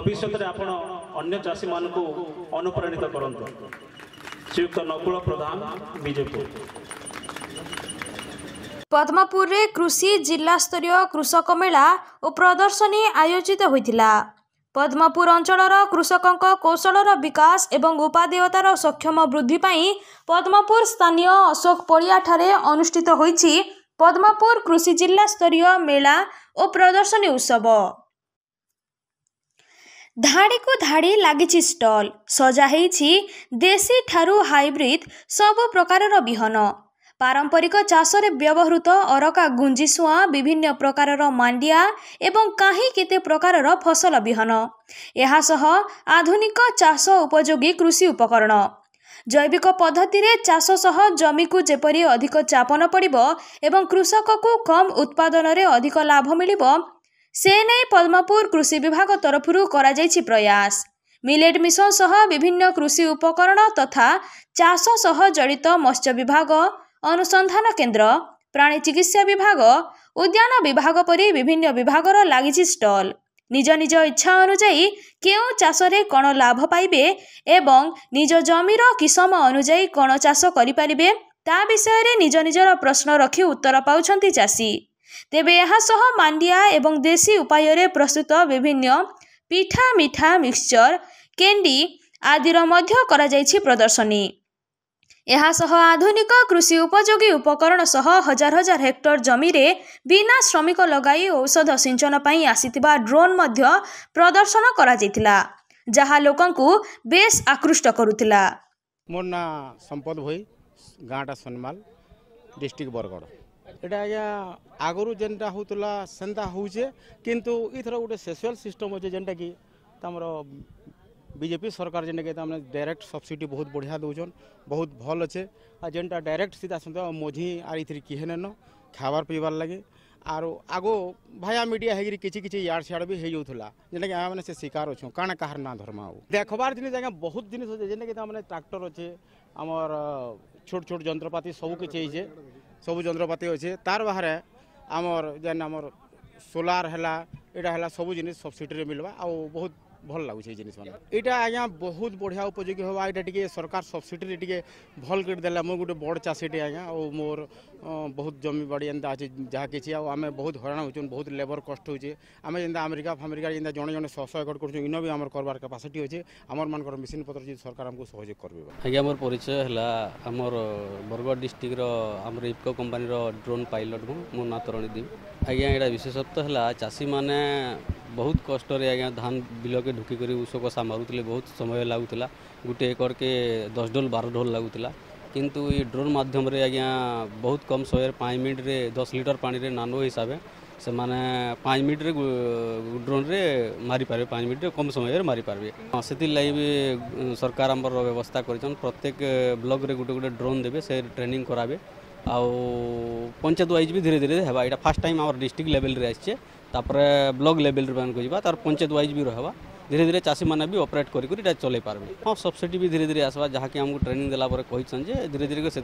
भविष्य में आपण अन्य चाषी मान को अनुप्राणित करंतु। श्रीयुक्त नकुल प्रधान बीजेपी। पद्मपुर रे कृषि जिला स्तरीय कृषक मेला और प्रदर्शनी आयोजित होइथिला। पद्मपुर अंचलर कृषकक कौशलर विकास एवं उपादेयतार सक्षम वृद्धि पाई पद्मपुर स्थानीय अशोक पड़िया ठारे अनुष्ठित होइछि पद्मपुर कृषि जिला स्तरीय मेला और प्रदर्शनी उत्सव। धाड़ी को धाड़ी लागिछि स्टॉल सजा हेछि देशी ठारू हाइब्रिड सब प्रकारर बिहन पारंपरिक चाषरे व्यवहृत अरका गुंजीसुआ विभिन्न प्रकारर मांडिया एवं काही केते प्रकारर फसल बिहन एहा सह आधुनिक चाष उपयोगी कृषि उपकरण जैविक पद्धति रे चाष सह जमी को जेपरी अधिक चाप न पड़िबो एवं कृषक को कम उत्पादन रे अधिक लाभ मिलिबो से नै पद्मपुर कृषि विभाग तरफरु करा जायछि प्रयास। मिलेट मिशन सह विभिन्न कृषि उपकरण तथा चाष सह जड़ित मत्स्य विभाग अनुसंधान केन्द्र प्राणी चिकित्सा विभाग उद्यान विभाग परी विभिन्न विभागर लागिछि स्टॉल निज निज इच्छा अनुଯାयी केउ चाषरे कण लाभ पाइबे एवं निज जमीर किसम अनुଯାयी कण चाष करि परिबे ता विषय रे निज निजर प्रश्न रखी उत्तर पाउछंती चाषी। तेबे यहाँ सह मांडिया एवं देशी उपाय रे प्रस्तुत विभिन्न पिठा मिठा मिक्सचर कैंडी आदिर मध्य करा जायछि प्रदर्शनी। यहाँ सह आधुनिक कृषि उपयोगी उपकरण सह हजार हजार हेक्टर जमी रे बिना श्रमिक लगाई औषध सिंचन पाई आसीथिबा ड्रोन मध्य प्रदर्शन करा जायतिला जहा लोकंकु बेस आकृष्ट करुतिला। मोर ना संपद भई गाँटा सनमाल डिस्ट्रिक्ट बरगढ़ एटा आज्ञा आगु जेनटा होतला सेंता होचे किंतु इथर गोटे सेसुअल सिस्टम अच्छे जेनटा कि तमर बीजेपी सरकार जेनटा कि तमने डायरेक्ट सब्सिडी बहुत बढ़िया दौन बहुत भल अच्छे आ जेनटा डायरेक्ट सीधा सीधा मझी आरी किहे न खाबार पीबार लगे आरो आगो भाया मीडिया है किसी किसी यार सियाड़ भी हो जाऊला जेनटा कि आम से शिकार अच्छे काण कहार ना धर्मा देखबार जिन आज्ञा बहुत जिन अच्छे जेनटा कि ट्राक्टर अच्छे आमर छोट छोट जंत्रपाति सब किसी सब जंत्रपाति अच्छे तार बाहर आमर जेन आमर सोलार है यहाँ सब जिन सब्सिडी मिलवा आ बहुत भल लगुच जिनिस मैंने यहाँ आज्ञा बहुत बढ़िया उपयोगी होगा यहाँ टी सरकार सब्सिडी टी भल कर देला मो गोटे बड़ चाषीटे आज्ञा और मोर बहुत जमी बाड़ी एंता अच्छे जहाँ किसी आम बहुत हैरान हो बहुत लेबर कष्ट होचे आम जेनता अमेरिका फामेरिका जेनता जड़े जड़े 100 एकड़ कर इन भी आम करवार कैपेसिटी अच्छे आमर मान मेसीन पत्र सरकार आमको सहयोग कर आज्ञा मोर परिचय है आमर बरगढ़ डिस्ट्रिक्ट आमर इफको कंपानी ड्रोन पायलट मो ना तरणी देव आज्ञा यहाँ विशेषत्व है चाषी मैंने बहुत कष्ट आज्ञा धान बिल के ढुकी कर ऊषक सा मारूले बहुत समय लगुला गोटे एकड़ के 10 ढोल 12 ढोल लगुला किंतु ये ड्रोन माध्यम रे आज्ञा बहुत कम समय 5 मिनट रे 10 लीटर पानी रे नानो हिसाब से माने 5 मिनट रे ड्रोन रे मारी पारे 5 मिनट रे कम समय रे मारी पारे से लगी भी सरकार आमर व्यवस्था कर प्रत्येक ब्लॉक रे गोटे गोटे ड्रोन देवे से ट्रेनिंग करावे आउ पंचायत वाइज भी धीरे धीरे है यहाँ फास्ट टाइम आम डिस्ट्रिक्ट लेवल रे आसचे ब्लॉक लेवल रे तार पंचायत वाइज भी रहा धीरे धीरे चाषी मैंने भी ऑपरेट कर चल पारे हाँ सब्सिडी भी धीरे धीरे आसवा जहाँकि आमको ट्रेनिंग देला कही धीरे धीरे से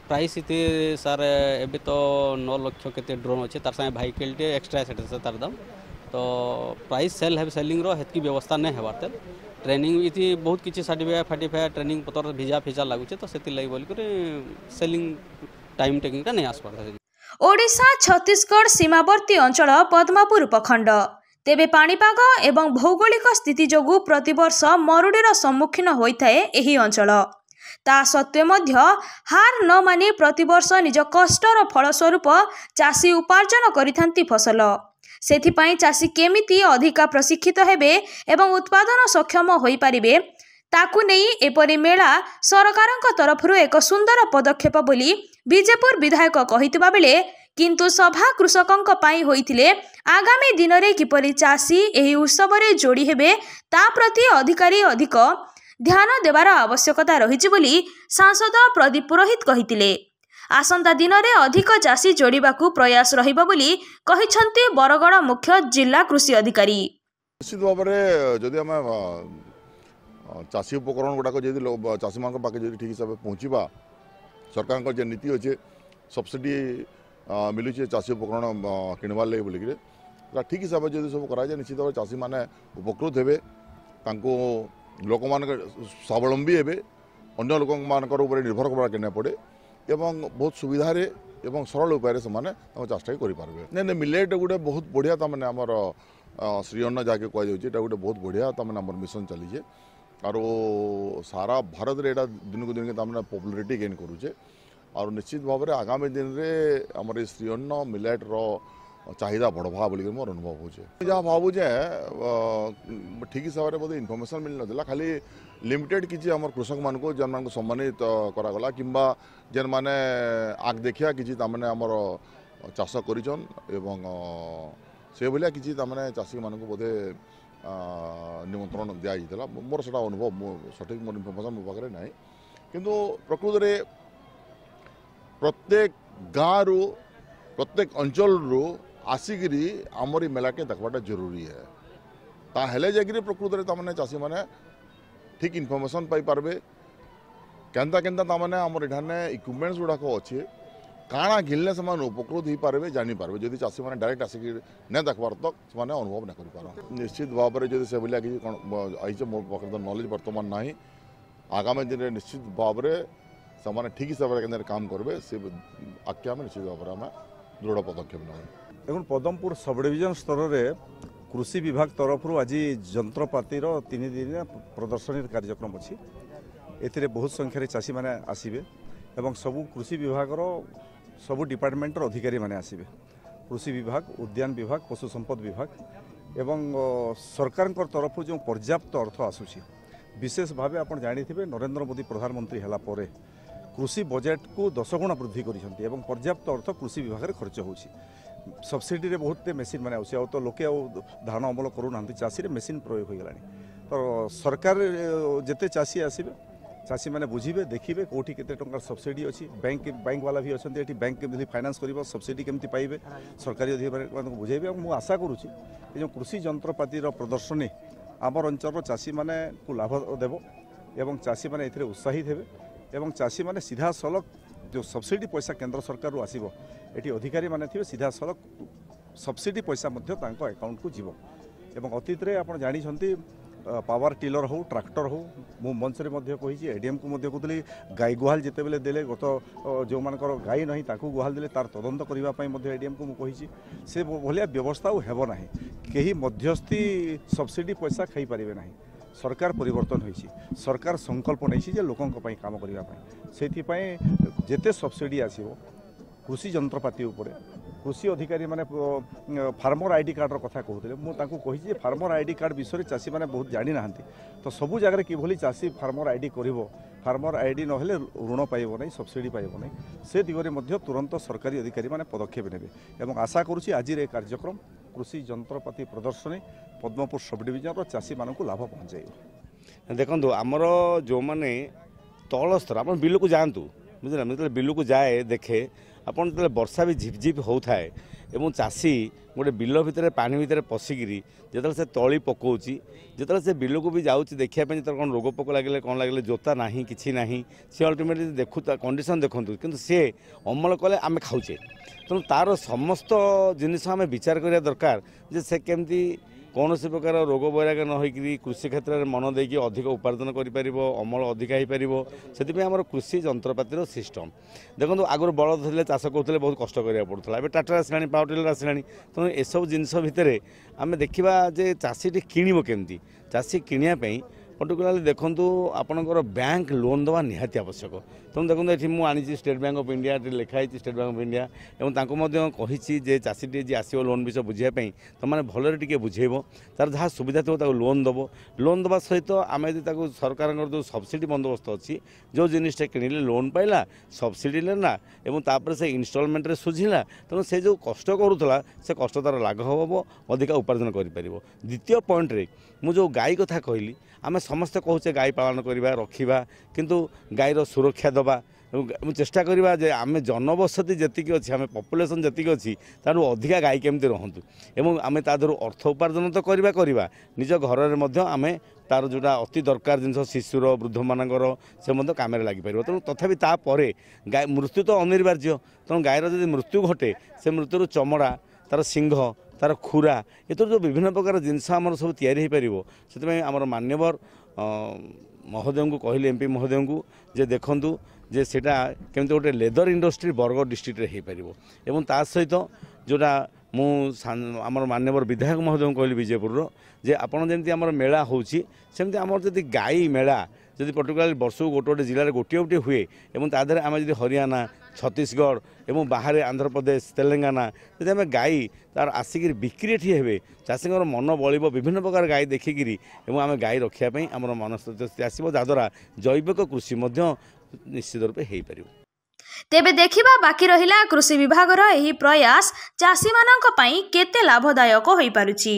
प्राइस इतने सार एबे तो 9 लाख केते ड्रोन अच्छे तार सागे भाईकेल टे एक्सट्रा से तार दाम तो प्राइस सेल है सेलिंग रो हेतकी व्यवस्था नहीं है तेल ट्रेनिंग इति बहुत किसी सर्टिफिकेट फार्टिफाइड ट्रेनिंग पतर भिजा फिजा लगुचे तो से लगी बोल सेलिंग टाइम टेकिंग नहीं आस पाता। ओडिशा छत्तीसगढ़ सीमावर्ती अंचल पद्मपुर उपखंड तेबे पाणीपाग एवं भौगोलिक स्थिति जोगु प्रतिवर्ष मरुडीर सम्मुखीन होइथाए एही अंचल ता सत्वे मध्य हार न मानि प्रतिवर्ष निज कष्टर फलस्वरूप चाषी उपार्जन करिथांती फसल सेथिपाई चाषी केमिति अधिका प्रशिक्षित हेबे एवं उत्पादन सक्षम होई पारिबे ताकु नहीं एपरी मेला सरकारक तरफरु एक सुंदर पदक्षेप बोली बीजेपुर विधायक कहितबा बेले किंतु सभा कृषकंक पाई होइथिले आगामी दिन रे किपरि चाषी एही उत्सव रे जोड़ी हेबे ता प्रति अधिकारी अधिक ध्यान देवार आवश्यकता रहिछि बोली सांसद प्रदीप पुरोहित कहितिले। आसंता दिन रे अधिक चाषी जोड़िबाकू प्रयास रहिबा बोली कहिछन्ती बरगड़ मुख्य जिला कृषि अधिकारी। निश्चित भाव में जदि आम चाषी उपकरण गुड़ाक जब चाषी मान पाखे ठीक हिसाब से पहुँचवा सरकार जो नीति अच्छे सब्सिडी मिलूचे चाषी उपकरण किणवार लगे बोलिक ठीक हिसाब से जो सब कराए निश्चित भाव चाषी मैंने उपकृत हे लोक मान स्वावलम्बी हे अन्य लोक निर्भर करवा के पड़े एवं बहुत सुविधा एवं सरल उपाय से चाषटा करेंगे नहीं मिलेट गोटे बहुत बढ़िया तमें आमर श्री अन्न जहाँके कहुच्छे गोटे बहुत बढ़िया तमें आम मिशन चलीजे और सारा भारत में यहाँ दिन को दिन के पॉपुलैरिटी गेन करुचे और निश्चित भाव में आगामी दिन में आम श्री अन्न मिलेट चाहिदा बढ़वा बोल मोर अनुभव हो जहाँ भावुचे ठीक हिसाब से बोधे इनफर्मेशन मिल ना खाली लिमिटेड किसी आम कृषक मान को जन मान सम्मानित करागला किंबा जेन माने आग देखिया किसी तामने आमर चाष करिछन एवं से भलिया किसी तामने चाषी मान को बोधे निमंत्रण दिया मोर से अनुभव सठिक मोर इनफर्मेशन मो पाखे ना किंतु प्रकृत में प्रत्येक गाँव प्रत्येक अंचल आसिकी आमरी मेलाटे देखवाटा जरूरी है ताहले जाकि प्रकृत में तामने चाषी मैंने ठीक इनफर्मेशन पाई पारबे केन्ता केन्ता तामने आमर एठाने इक्विपमेंट्स गुड़ाक अच्छे काଣା घिलने से उपकृत हो पारे जानीपारे जदि चाषी मैंने डायरेक्ट आसिक नहीं देखबार तक से अनुभव नहीं कर निश्चित भाव में जब से भाया कि आई मो पाखे तो नॉलेज बर्तमान ना आगामी दिन में निश्चित भाव में से ठीक हिसाब से काम करेंगे से आख्या में निश्चित भाव में दृढ़ पदक्षेप ना देखो पदमपुर सब डिविजन स्तर में कृषि विभाग तरफ आज जंत्रपातिर 3 दिन प्रदर्शनी कार्यक्रम अच्छी ए बहुत संख्यार चाषी मैंने आसबे एवं सबू कृषि विभाग सबू डिपार्टमेंटर अधिकारी मैंने आसबे कृषि विभाग उद्यान विभाग पशु संपद विभाग एवं सरकार तरफ जो पर्याप्त अर्थ आसूसी विशेष भाव आप जानी नरेंद्र मोदी प्रधानमंत्री है कृषि बजेट को 10 गुणा वृद्धि कर पर्याप्त अर्थ कृषि विभाग में खर्च हो सब्सिडी रे बहुत मेसीन मैंने आउे तो लोके धान अमल करूना चाषी मेसीन प्रयोग हो गलानी तो सरकार जिते चाषी आसबे चाषी मैंने बुझे देखिए कौटी केते टंकार सब्सिडी अच्छी बैंक वाला भी अच्छा ये बैंक केमती फाइनान्स कर सब्सिडी केमती पाइबे सरकारी अधिकारी बुझेबे मुझे आशा करुँची जो कृषि जंत्रपातिर प्रदर्शनी आमर अंचल चाषी मैंने को लाभ देव एवं चाषी मैंने ए उत्साहित हेबे एवं चाषी मैंने सीधा सलख जो सब्सिडी पैसा केंद्र सरकार आसो ये अधिकारी मैंने थे सीधा सलख सब्सिडी पैसा अकाउंट को जीव एवं अतीत में आप जानी पावर टिलर हो ट्रैक्टर हो मु मंच में कही एडीएम को कहती गाई गुहाल जिते बेले देले गत जो मानकर गाई नहीं ताकू गुहाल देले तार तदंत करने एडीएम को मुझे से भाया व्यवस्था हेब ना कहीं मध्यस्थी सब्सिडी पैसा खाई पारे ना सरकार परिवर्तन होइछि सरकार संकल्प नहीं लोकों काम करने से जेते सब्सिडी आसीबो कृषि जंत्रपाति उपरे कृषि अधिकारी माने फार्मर आईडी कार्ड कथा कहते मुझे फार्मर आईडी कार्ड विषय चाषी मैंने बहुत जानी ना तो सबू जगह कि चाषी फार्मर आईडी कर फार्मर आईडी ना ऋण पाइब ना सब्सिडी पाइब ना से दिगरे तुरंत सरकारी अधिकारी मैंने पदक्षेप नेबे आशा करुँची आज कार्यक्रम कृषि जंत्रपाति प्रदर्शनी पद्मपुर सब डिविजन चाषी मानक लाभ पहुँचाइब देखो आमर जो मैंने तल स्तर आप बिल को जातु बुझे मतलब बिल को जाए देखे आपन जो वर्षा भी झिपझिप होता है एवं चाषी गोटे बिल भितर पानी भितर पशिकी जो से तली पकाउची जो से बिल को भी जाऊँगी देखापी तो कौन रोग पोक लगे कौन लगे जोता ना कि ना सी अल्टीमेटली देखु कंडीशन देखूँ किंतु सी अमल कले आम खाऊे तेणु तार समस्त जिनिस आम विचार करा दरकार जे से केमती कौन से प्रकार रोग वैराग न होकर कृषि क्षेत्र में मन देकी अधिक उपार्जन कर अमल अधिक हो पार से आम कृषि जंत्रपातिर सिस्टम देखो आगुरी बलद थे चाष करते बहुत कष्ट करा पड़ता है ट्रैक्टर आसानी पावर टिलर आसानी तेणु एसबू जिनस भितर आम देखा जे चाषीटी किणव केमती चाषी किणापी पर्टिकुलाली देखूँ आपंकर बैंक लोन देवा निहाती आवश्यक तेणु देखो ये मुझे स्टेट बैंक ऑफ इंडिया लिखाई स्टेट बैंक ऑफ इंडिया और कही जे चाषीटी जी आसो लोन विषय बुझापी तुमने भलरे टी बुझेब तार जहाँ सुविधा थो लोन दब लोन दवा सहित आम यदि सरकार जो सब्सिडी बंदोबस्त अच्छी जो जिनटा किणिले लोन पाइला सब्सिडी लेना और से इनस्टलमेंट सुझिला तेणु से जो कष्ट करूला से कष्ट तार लाघव हम अधिक उपार्जन कर द्वितीय पॉइंट मुझे गाई कथा कहली आम समस्ते कहचे गाई पालन करवा रखा किंतु गाईर सुरक्षा दबा चेष्टा करवा जे आम जनबसती जी अच्छी आम पपुलेसन जी अच्छी तार अधिका गाई केमती रहतु एवं आम तादर अर्थ उपार्जन तो करवा निज घर में आम तार जोटा अति दरकार जिन शिशुर वृद्ध मानकर से कम लगी पार तेणु तथापि तापर गाय मृत्यु तो अनिवार्य तेणु गायर जब मृत्यु घटे से मृत्यु चमड़ा तार सिंह तार खुरा एतर जो विभिन्न प्रकार जिनस आमर सब तैयारी हो पार से आमर मान्यवर महोदय को कहले एमपी महोदय को जे देखंतु जे सेटा केमते गोटे लेदर इंडस्ट्री बरगढ़ डिस्ट्रिक्ट रे हेई परिबो एवं ता सहित जोटा मु आमर मान्यवर विधायक महोदय कहली विजयपुर जे आपण जेमती आमर मेला होउची सेमती आमर जदि गाई मेला जदि पर्टिकुलर वर्ष गोटे गोटे जिले में गोटे गोटे हुए और तादे आम जब हरियाणा छत्तीसगढ़ और बाहर आंध्र प्रदेश तेलंगाना जब आम गाई तार आसिक बिक्री हे चाषी मन बल विभिन्न प्रकार गाई देखिकी आम गाई रखापी आम मनस्थिति आसो जहाद्वारा जैविक कृषि निश्चित रूपे हो पार। तेबे देखिबा बाकी रहिला कृषि विभागर एही प्रयास चाषी मानक पई केते लाभदायक होई पारुची।